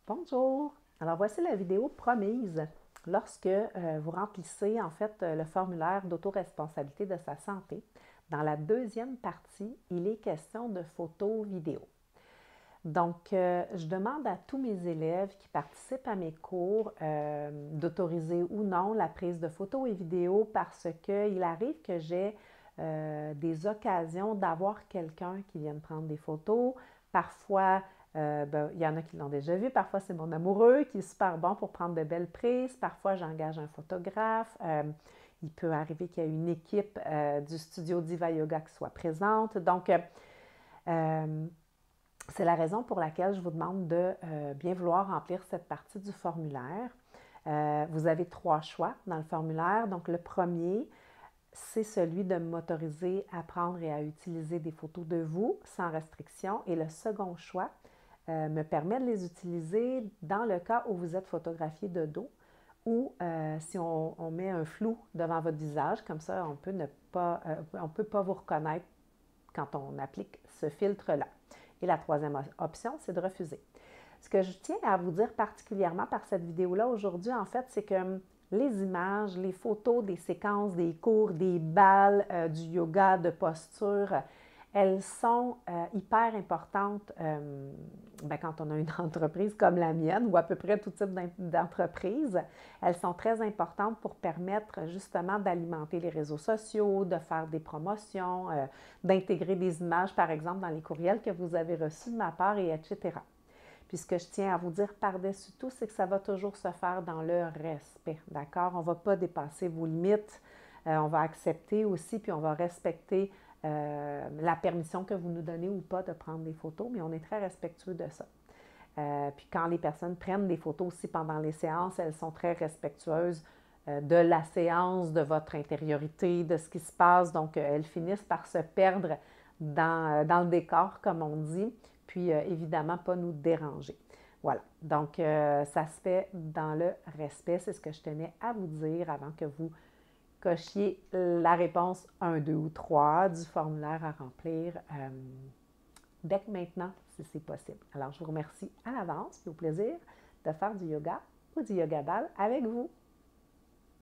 Bonjour! Alors voici la vidéo promise lorsque vous remplissez en fait le formulaire d'autoresponsabilité de sa santé. Dans la deuxième partie, il est question de photos vidéo. Donc, je demande à tous mes élèves qui participent à mes cours d'autoriser ou non la prise de photos et vidéos parce qu'il arrive que j'ai des occasions d'avoir quelqu'un qui vienne prendre des photos. Parfois, il y en a qui l'ont déjà vu. Parfois, c'est mon amoureux qui est super bon pour prendre de belles prises. Parfois, j'engage un photographe. Il peut arriver qu'il y ait une équipe du studio Diva Yoga qui soit présente. Donc, c'est la raison pour laquelle je vous demande de bien vouloir remplir cette partie du formulaire. Vous avez 3 choix dans le formulaire. Donc, le premier, c'est celui de m'autoriser à prendre et à utiliser des photos de vous sans restriction. Et le second choix me permet de les utiliser dans le cas où vous êtes photographié de dos ou si on met un flou devant votre visage, comme ça on peut peut pas vous reconnaître quand on applique ce filtre-là. Et la troisième option, c'est de refuser. Ce que je tiens à vous dire particulièrement par cette vidéo-là aujourd'hui, en fait, c'est que les images, les photos des séquences, des cours, des balles, du yoga, de posture, elles sont hyper importantes quand on a une entreprise comme la mienne ou à peu près tout type d'entreprise. Elles sont très importantes pour permettre justement d'alimenter les réseaux sociaux, de faire des promotions, d'intégrer des images, par exemple, dans les courriels que vous avez reçus de ma part, et etc. Puis ce que je tiens à vous dire par-dessus tout, c'est que ça va toujours se faire dans le respect, d'accord? On ne va pas dépasser vos limites, on va accepter aussi, puis on va respecter la permission que vous nous donnez ou pas de prendre des photos, mais on est très respectueux de ça. Puis quand les personnes prennent des photos aussi pendant les séances, elles sont très respectueuses de la séance, de votre intériorité, de ce qui se passe. Donc, elles finissent par se perdre dans le décor, comme on dit, puis évidemment pas nous déranger. Voilà, donc ça se fait dans le respect, c'est ce que je tenais à vous dire avant que vous cochiez la réponse 1, 2 ou 3 du formulaire à remplir dès que maintenant, si c'est possible. Alors, je vous remercie à l'avance et au plaisir de faire du yoga ou du yoga ball avec vous.